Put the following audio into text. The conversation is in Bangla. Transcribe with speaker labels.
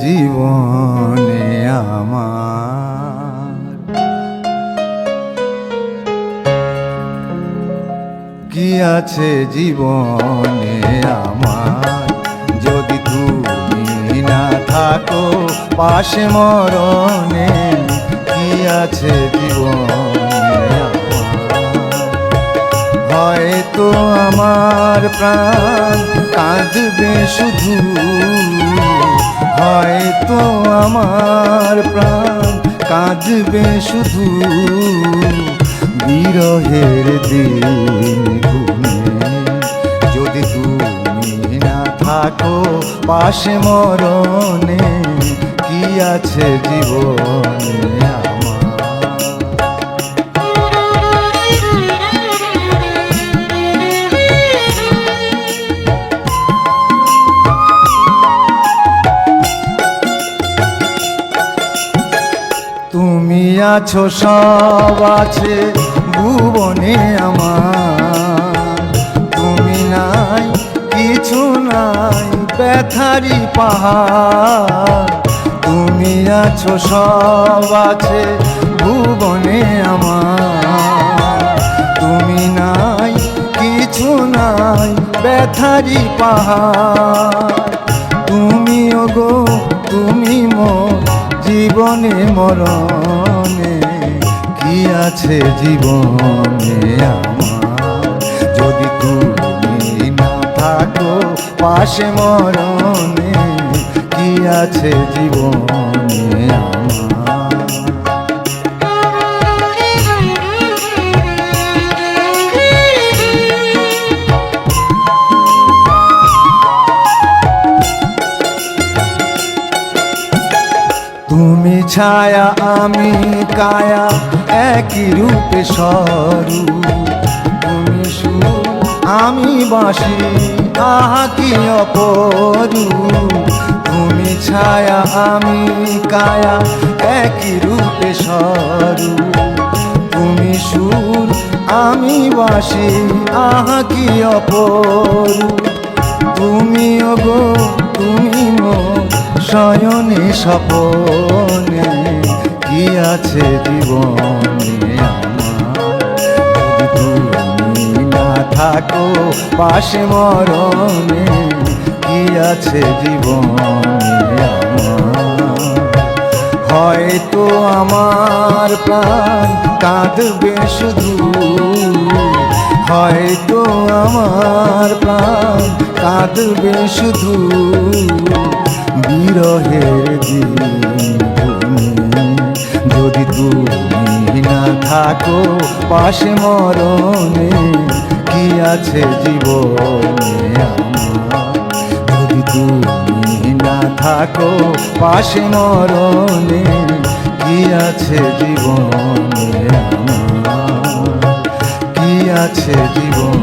Speaker 1: জীবনে আমার কি আছে, জীবনে আমার যদি তুমি না থাকো পাশে, মরণে কি আছে জীবনে আমার। হয়তো আমার প্রাণ কাঁদবে শুধু, হয়তো আমার প্রাণ কাঁদবে শুধু, বিরহের দিন গুনে যদি তুমি না থাকো পাশে, মরণে কি আছে জীবনে আমার। তুমি আছো, সব আছে ভুবনে আমার, তুমি নাই কিছু নাই ব্যথারি পাহাড়। তুমি আছো, সব আছে ভুবনে আমার, তুমি নাই কিছু নাই ব্যথারি পাহাড়। তুমি ওগো তুমি মোর জীবনে মরণে কি আছে জীবনে আমার, যদি তুমি না থাকো পাশে, মরণে কি আছে জীবনে আমার। তুমি ছায়া আমি কায়া একই রূপে স্বরূপ, তুমি সুর আমি বাঁশি আহা কি অপরূপ। তুমি ছায়া আমি কায়া একই রূপে স্বরূপ, তুমি সুর আমি বাঁশি আহা কি অপরূপ। তুমি ওগো তুমি মোর শয়নে স্বপনে কি আছে জীবনে আমার, যদি তুমি না থাকো পাশে, মরণে কি আছে জীবনে আমার। হয়তো আমার প্রাণ কাঁদবে শুধু, হয়তো আমার প্রাণ কাঁদবে শুধু, বিরহের দিন যদি তুমি না থাকো পাশে, মরণে কি আছে জীবনে আমার। যদি তুমি না থাকো পাশে, মরণে কি আছে জীবনে আমার, কি আছে জীবন।